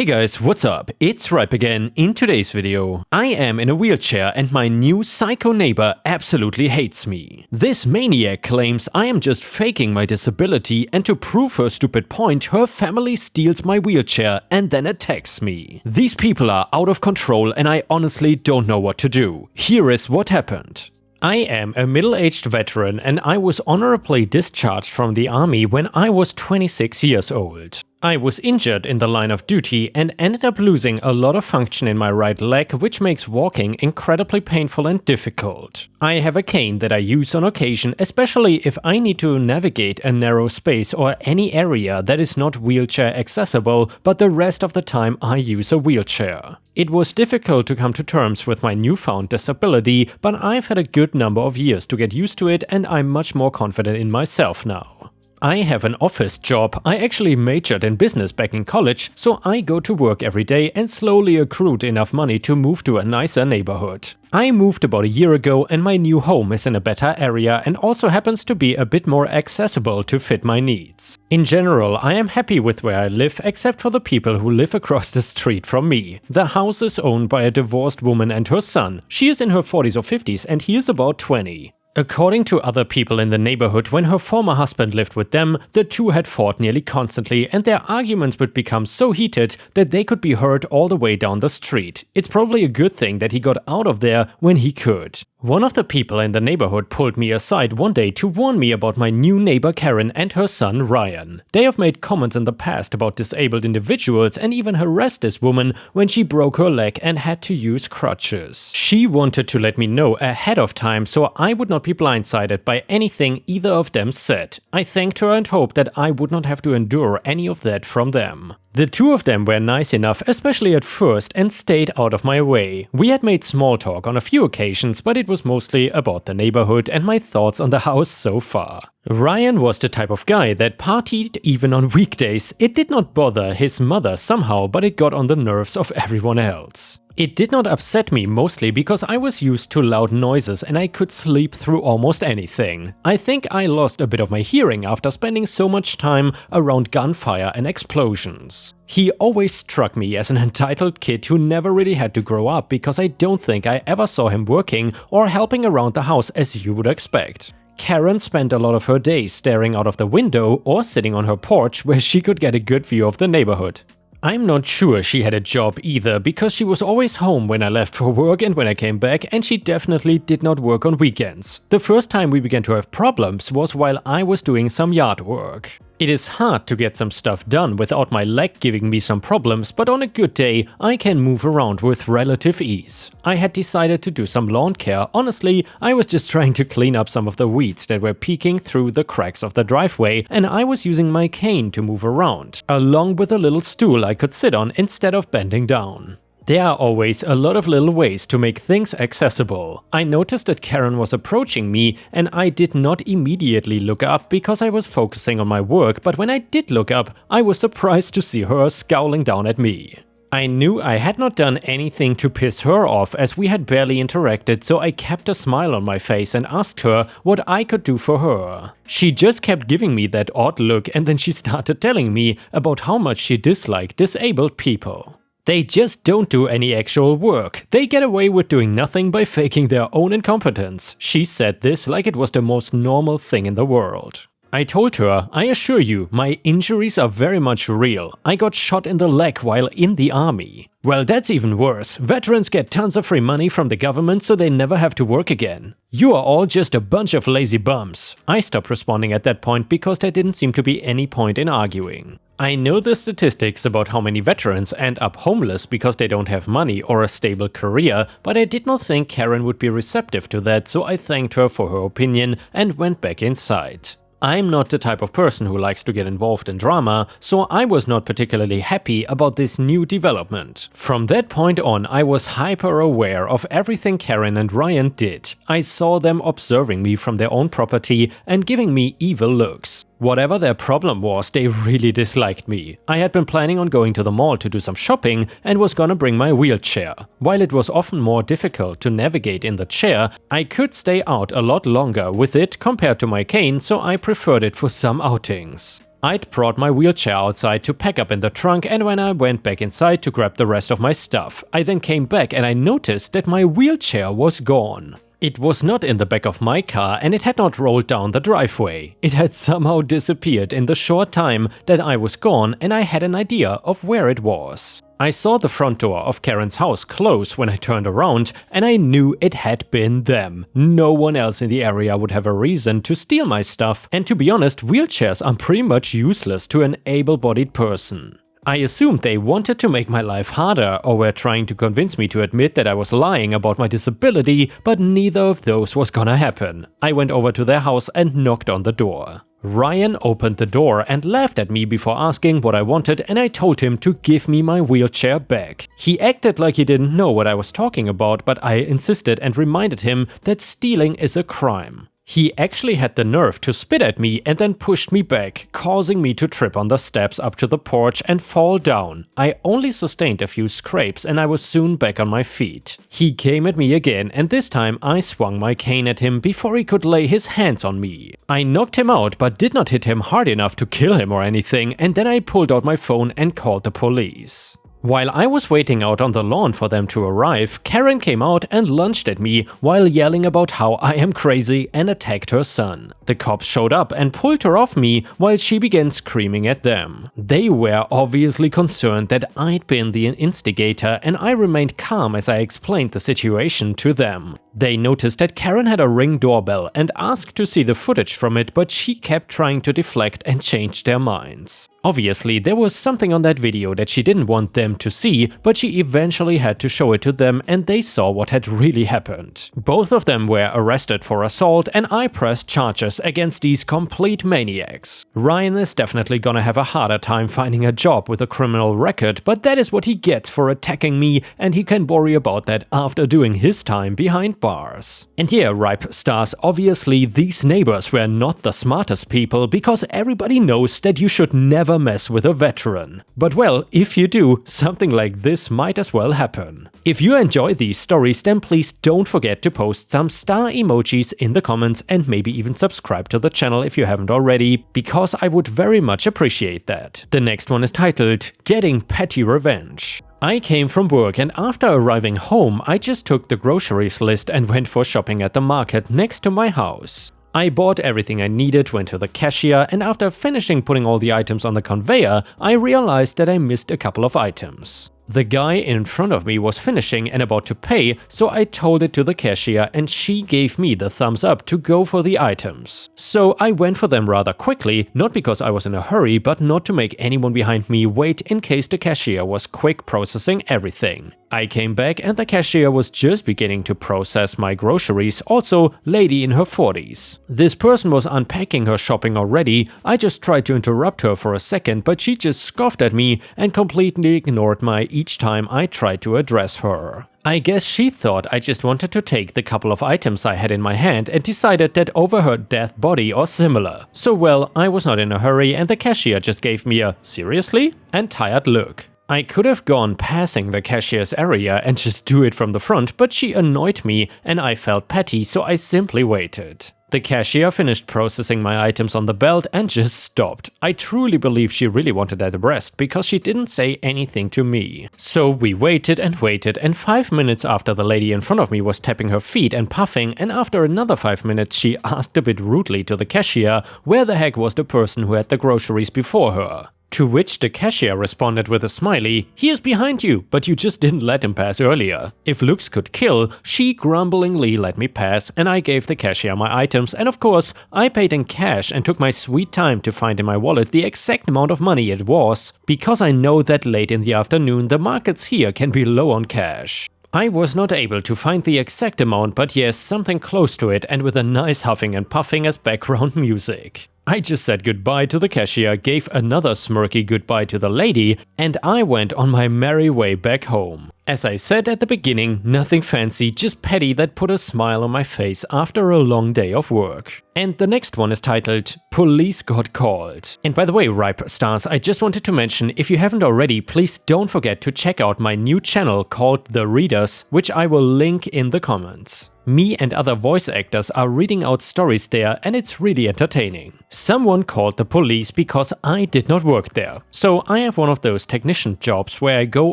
Hey guys, what's up? It's Ripe again. In today's video, I am in a wheelchair and my new psycho neighbor absolutely hates me. This maniac claims I am just faking my disability, and to prove her stupid point, her family steals my wheelchair and then attacks me. These people are out of control and I honestly don't know what to do. Here is what happened. I am a middle-aged veteran and I was honorably discharged from the army when I was 26 years old. I was injured in the line of duty and ended up losing a lot of function in my right leg, which makes walking incredibly painful and difficult. I have a cane that I use on occasion, especially if I need to navigate a narrow space or any area that is not wheelchair accessible, but the rest of the time I use a wheelchair. It was difficult to come to terms with my newfound disability, but I've had a good number of years to get used to it and I'm much more confident in myself now. I have an office job. I actually majored in business back in college, so I go to work every day and slowly accrued enough money to move to a nicer neighborhood. I moved about a year ago and my new home is in a better area and also happens to be a bit more accessible to fit my needs. In general, I am happy with where I live, except for the people who live across the street from me. The house is owned by a divorced woman and her son. She is in her 40s or 50s and he is about 20. According to other people in the neighborhood, when her former husband lived with them, the two had fought nearly constantly and their arguments would become so heated that they could be heard all the way down the street. It's probably a good thing that he got out of there when he could. One of the people in the neighborhood pulled me aside one day to warn me about my new neighbor Karen and her son Ryan. They have made comments in the past about disabled individuals and even harassed this woman when she broke her leg and had to use crutches. She wanted to let me know ahead of time so I would not be blindsided by anything either of them said. I thanked her and hoped that I would not have to endure any of that from them. The two of them were nice enough, especially at first, and stayed out of my way. We had made small talk on a few occasions, but it was mostly about the neighborhood and my thoughts on the house so far. Ryan was the type of guy that partied even on weekdays. It did not bother his mother somehow, but it got on the nerves of everyone else. It did not upset me, mostly because I was used to loud noises and I could sleep through almost anything. I think I lost a bit of my hearing after spending so much time around gunfire and explosions. He always struck me as an entitled kid who never really had to grow up, because I don't think I ever saw him working or helping around the house as you would expect. Karen spent a lot of her days staring out of the window or sitting on her porch where she could get a good view of the neighborhood. I'm not sure she had a job either, because she was always home when I left for work and when I came back, and she definitely did not work on weekends. The first time we began to have problems was while I was doing some yard work. It is hard to get some stuff done without my leg giving me some problems, but on a good day I can move around with relative ease. I had decided to do some lawn care. Honestly, I was just trying to clean up some of the weeds that were peeking through the cracks of the driveway, and I was using my cane to move around, along with a little stool I could sit on instead of bending down. There are always a lot of little ways to make things accessible. I noticed that Karen was approaching me and I did not immediately look up because I was focusing on my work, but when I did look up, I was surprised to see her scowling down at me. I knew I had not done anything to piss her off, as we had barely interacted, so I kept a smile on my face and asked her what I could do for her. She just kept giving me that odd look and then she started telling me about how much she disliked disabled people. They just don't do any actual work. They get away with doing nothing by faking their own incompetence. She said this like it was the most normal thing in the world. I told her, I assure you, my injuries are very much real. I got shot in the leg while in the army. Well, that's even worse. Veterans get tons of free money from the government so they never have to work again. You are all just a bunch of lazy bums. I stopped responding at that point because there didn't seem to be any point in arguing. I know the statistics about how many veterans end up homeless because they don't have money or a stable career, but I did not think Karen would be receptive to that, so I thanked her for her opinion and went back inside. I'm not the type of person who likes to get involved in drama, so I was not particularly happy about this new development. From that point on, I was hyper aware of everything Karen and Ryan did. I saw them observing me from their own property and giving me evil looks. Whatever their problem was, they really disliked me. I had been planning on going to the mall to do some shopping and was gonna bring my wheelchair. While it was often more difficult to navigate in the chair, I could stay out a lot longer with it compared to my cane, so I preferred it for some outings. I'd brought my wheelchair outside to pack up in the trunk, and when I went back inside to grab the rest of my stuff, I then came back and I noticed that my wheelchair was gone. It was not in the back of my car and it had not rolled down the driveway. It had somehow disappeared in the short time that I was gone, and I had an idea of where it was. I saw the front door of Karen's house close when I turned around, and I knew it had been them. No one else in the area would have a reason to steal my stuff, and to be honest, wheelchairs are pretty much useless to an able-bodied person. I assumed they wanted to make my life harder or were trying to convince me to admit that I was lying about my disability, but neither of those was gonna happen. I went over to their house and knocked on the door. Ryan opened the door and laughed at me before asking what I wanted, and I told him to give me my wheelchair back. He acted like he didn't know what I was talking about, but I insisted and reminded him that stealing is a crime. He actually had the nerve to spit at me and then pushed me back, causing me to trip on the steps up to the porch and fall down. I only sustained a few scrapes and I was soon back on my feet. He came at me again, and this time I swung my cane at him before he could lay his hands on me. I knocked him out but did not hit him hard enough to kill him or anything, and then I pulled out my phone and called the police. While I was waiting out on the lawn for them to arrive, Karen came out and lunged at me while yelling about how I am crazy and attacked her son. The cops showed up and pulled her off me while she began screaming at them. They were obviously concerned that I'd been the instigator, and I remained calm as I explained the situation to them. They noticed that Karen had a Ring doorbell and asked to see the footage from it, but she kept trying to deflect and change their minds. Obviously, there was something on that video that she didn't want them to see, but she eventually had to show it to them, and they saw what had really happened. Both of them were arrested for assault, and I pressed charges against these complete maniacs. Ryan is definitely gonna have a harder time finding a job with a criminal record, but that is what he gets for attacking me, and he can worry about that after doing his time behind bars. And yeah, Ripe Stars, obviously these neighbors were not the smartest people, because everybody knows that you should never mess with a veteran. But well, if you do, something like this might as well happen. If you enjoy these stories, then please don't forget to post some star emojis in the comments and maybe even subscribe to the channel if you haven't already, because I would very much appreciate that. The next one is titled Getting Petty Revenge. I came from work, and after arriving home, I just took the groceries list and went for shopping at the market next to my house. I bought everything I needed, went to the cashier, and after finishing putting all the items on the conveyor, I realized that I missed a couple of items. The guy in front of me was finishing and about to pay, so I told it to the cashier and she gave me the thumbs up to go for the items. So I went for them rather quickly, not because I was in a hurry, but not to make anyone behind me wait in case the cashier was quick processing everything. I came back and the cashier was just beginning to process my groceries, also lady in her 40s. This person was unpacking her shopping already. I just tried to interrupt her for a second, but she just scoffed at me and completely ignored me each time I tried to address her. I guess she thought I just wanted to take the couple of items I had in my hand and decided that over her dead body or similar. So well, I was not in a hurry and the cashier just gave me a "seriously?" and tired look. I could have gone passing the cashier's area and just do it from the front, but she annoyed me and I felt petty, so I simply waited. The cashier finished processing my items on the belt and just stopped. I truly believe she really wanted that rest because she didn't say anything to me. So we waited, and 5 minutes after the lady in front of me was tapping her feet and puffing, and after another 5 minutes she asked a bit rudely to the cashier where the heck was the person who had the groceries before her. To which the cashier responded with a smiley, "He is behind you, but you just didn't let him pass earlier." If looks could kill, she grumblingly let me pass and I gave the cashier my items, and of course I paid in cash and took my sweet time to find in my wallet the exact amount of money it was, because I know that late in the afternoon the markets here can be low on cash. I was not able to find the exact amount, but yes, something close to it, and with a nice huffing and puffing as background music. I just said goodbye to the cashier, gave another smirky goodbye to the lady, and I went on my merry way back home. As I said at the beginning, nothing fancy, just petty that put a smile on my face after a long day of work. And the next one is titled Police Got Called. And by the way, Ripe Stars, I just wanted to mention, if you haven't already, please don't forget to check out my new channel called The Readers, which I will link in the comments. Me and other voice actors are reading out stories there and it's really entertaining. Someone called the police because I did not work there. So I have one of those technician jobs where I go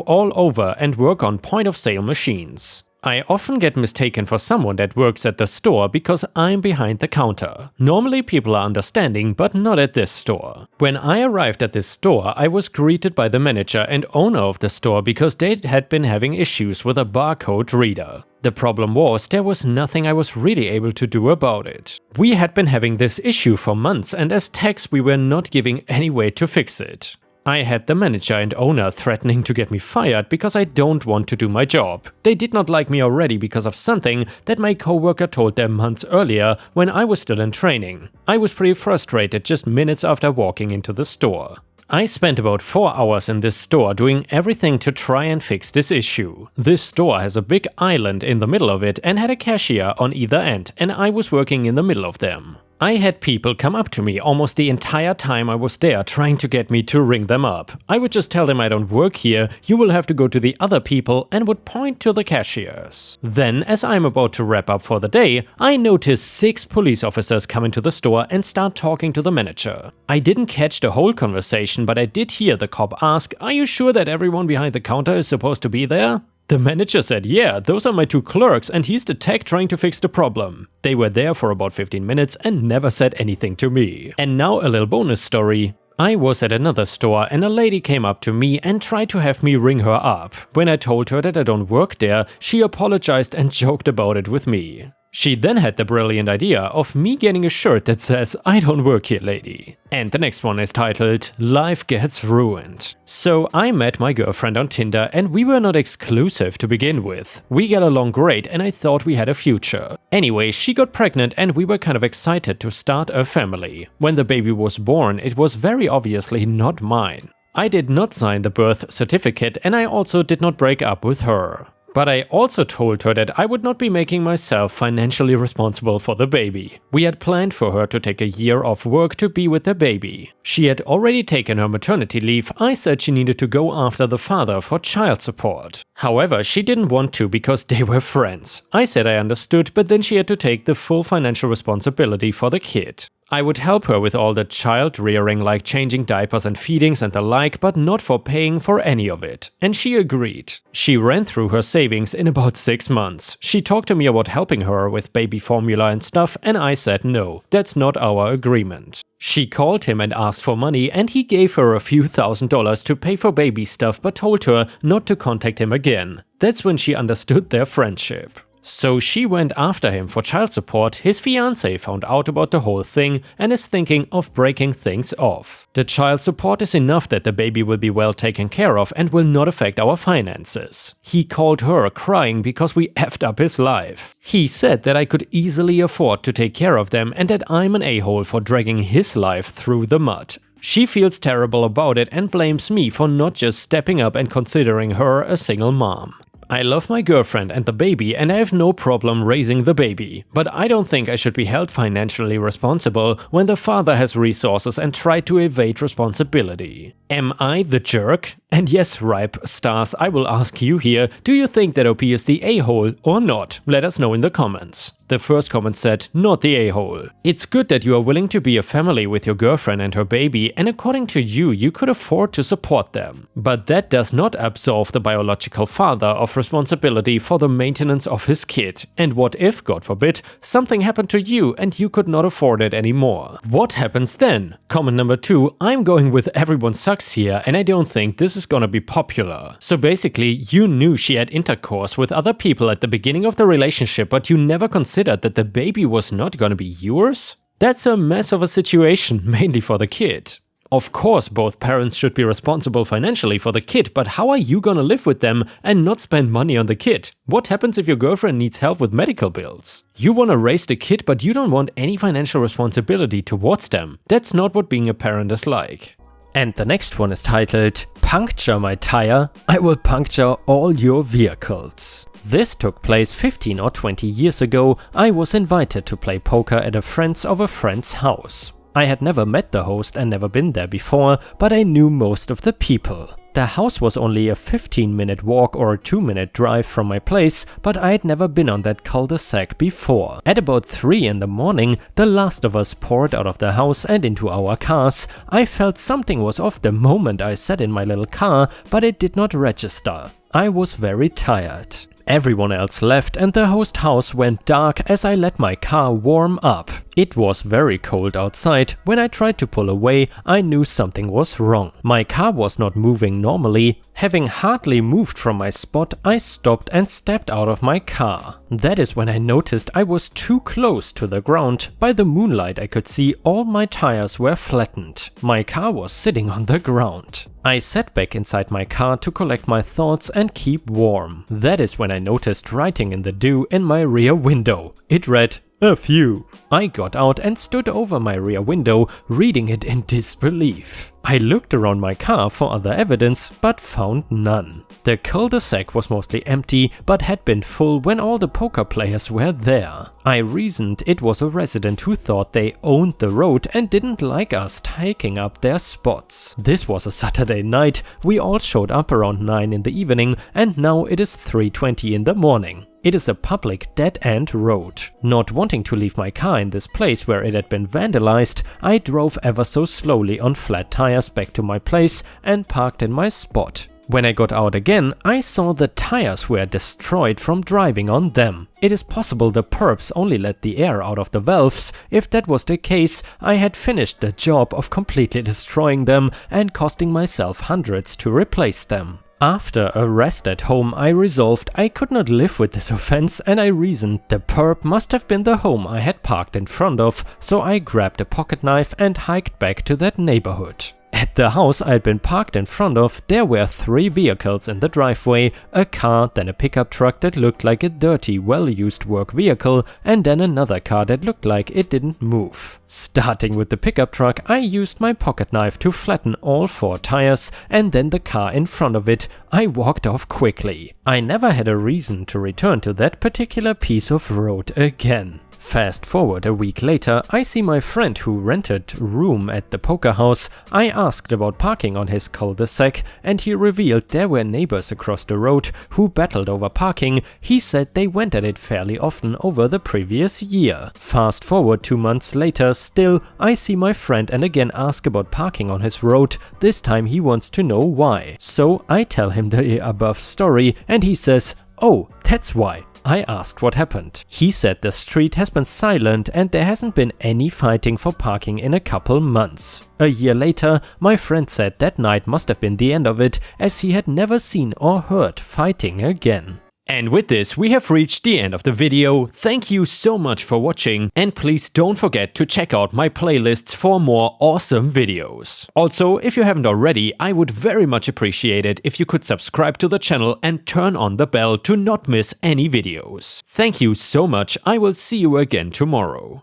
all over and work on point-of-sale machines. I often get mistaken for someone that works at the store because I'm behind the counter. Normally people are understanding, but not at this store. When I arrived at this store, I was greeted by the manager and owner of the store because they had been having issues with a barcode reader. The problem was there was nothing I was really able to do about it. We had been having this issue for months and as techs we were not giving any way to fix it. I had the manager and owner threatening to get me fired because I don't want to do my job. They did not like me already because of something that my coworker told them months earlier when I was still in training. I was pretty frustrated just minutes after walking into the store. I spent about 4 hours in this store doing everything to try and fix this issue. This store has a big island in the middle of it and had a cashier on either end, and I was working in the middle of them. I had people come up to me almost the entire time I was there trying to get me to ring them up. I would just tell them I don't work here, you will have to go to the other people, and would point to the cashiers. Then, as I'm about to wrap up for the day, I notice 6 police officers come into the store and start talking to the manager. I didn't catch the whole conversation, but I did hear the cop ask, "Are you sure that everyone behind the counter is supposed to be there?" The manager said, "Yeah, those are my 2 clerks and he's the tech trying to fix the problem." They were there for about 15 minutes and never said anything to me. And now a little bonus story. I was at another store and a lady came up to me and tried to have me ring her up. When I told her that I don't work there, she apologized and joked about it with me. She then had the brilliant idea of me getting a shirt that says, "I don't work here, lady." And the next one is titled, "Life Gets Ruined." So I met my girlfriend on Tinder and we were not exclusive to begin with. We got along great and I thought we had a future. Anyway, she got pregnant and we were kind of excited to start a family. When the baby was born, it was very obviously not mine. I did not sign the birth certificate and I also did not break up with her. But I also told her that I would not be making myself financially responsible for the baby. We had planned for her to take a year off work to be with the baby. She had already taken her maternity leave. I said she needed to go after the father for child support. However, she didn't want to because they were friends. I said I understood, but then she had to take the full financial responsibility for the kid. I would help her with all the child rearing like changing diapers and feedings and the like, but not for paying for any of it. And she agreed. She ran through her savings in about 6 months. She talked to me about helping her with baby formula and stuff and I said no, that's not our agreement. She called him and asked for money and he gave her a few $1,000s to pay for baby stuff but told her not to contact him again. That's when she understood their friendship. So she went after him for child support. His fiancée found out about the whole thing and is thinking of breaking things off. The child support is enough that the baby will be well taken care of and will not affect our finances. He called her crying because we effed up his life. He said that I could easily afford to take care of them and that I'm an a-hole for dragging his life through the mud. She feels terrible about it and blames me for not just stepping up and considering her a single mom. I love my girlfriend and the baby and I have no problem raising the baby, but I don't think I should be held financially responsible when the father has resources and tried to evade responsibility. Am I the jerk? And yes, Ripe Stars, I will ask you here, do you think that OP is the a-hole or not? Let us know in the comments. The first comment said, not the a-hole. It's good that you are willing to be a family with your girlfriend and her baby, and according to you, you could afford to support them. But that does not absolve the biological father of responsibility for the maintenance of his kid. And what if, God forbid, something happened to you and you could not afford it anymore? What happens then? Comment number 2, I'm going with everyone sucks here and I don't think this is gonna be popular. So basically, you knew she had intercourse with other people at the beginning of the relationship, but you never considered that the baby was not gonna be yours? That's a mess of a situation, mainly for the kid. Of course, both parents should be responsible financially for the kid, but how are you gonna live with them and not spend money on the kid? What happens if your girlfriend needs help with medical bills? You wanna raise the kid, but you don't want any financial responsibility towards them. That's not what being a parent is like. And the next one is titled, Puncture my tire, I will puncture all your vehicles. This took place 15 or 20 years ago. I was invited to play poker at a friend's of a friend's house. I had never met the host and never been there before, but I knew most of the people. The house was only a 15-minute walk or a 2-minute drive from my place, but I had never been on that cul-de-sac before. At about 3 in the morning, the last of us poured out of the house and into our cars. I felt something was off the moment I sat in my little car, but it did not register. I was very tired. Everyone else left and the host house went dark as I let my car warm up. It was very cold outside. When I tried to pull away, I knew something was wrong. My car was not moving normally. Having hardly moved from my spot, I stopped and stepped out of my car. That is when I noticed I was too close to the ground. By the moonlight I could see all my tires were flattened. My car was sitting on the ground. I sat back inside my car to collect my thoughts and keep warm. That is when I noticed writing in the dew in my rear window. It read, "A few." I got out and stood over my rear window, reading it in disbelief. I looked around my car for other evidence, but found none. The cul-de-sac was mostly empty, but had been full when all the poker players were there. I reasoned it was a resident who thought they owned the road and didn't like us taking up their spots. This was a Saturday night. We all showed up around 9 in the evening, and now it is 3:20 in the morning. It is a public dead-end road. Not wanting to leave my car in this place where it had been vandalized, I drove ever so slowly on flat tires back to my place and parked in my spot. When I got out again, I saw the tires were destroyed from driving on them. It is possible the perps only let the air out of the valves. If that was the case, I had finished the job of completely destroying them and costing myself hundreds to replace them. After a rest at home, I resolved I could not live with this offense, and I reasoned the perp must have been the home I had parked in front of, so I grabbed a pocket knife and hiked back to that neighborhood. At the house I had been parked in front of, there were 3 vehicles in the driveway, a car, then a pickup truck that looked like a dirty, well-used work vehicle, and then another car that looked like it didn't move. Starting with the pickup truck, I used my pocket knife to flatten all 4 tires, and then the car in front of it. I walked off quickly. I never had a reason to return to that particular piece of road again. Fast forward a week later, I see my friend who rented a room at the poker house. I asked about parking on his cul-de-sac, and he revealed there were neighbors across the road who battled over parking. He said they went at it fairly often over the previous year. Fast forward 2 months later, still, I see my friend and again ask about parking on his road. This time he wants to know why. So I tell him the above story, and he says, "Oh, that's why." I asked what happened. He said the street has been silent and there hasn't been any fighting for parking in a couple months. A year later, my friend said that night must have been the end of it, as he had never seen or heard fighting again. And with this, we have reached the end of the video. Thank you so much for watching, and please don't forget to check out my playlists for more awesome videos. Also, if you haven't already, I would very much appreciate it if you could subscribe to the channel and turn on the bell to not miss any videos. Thank you so much. I will see you again tomorrow.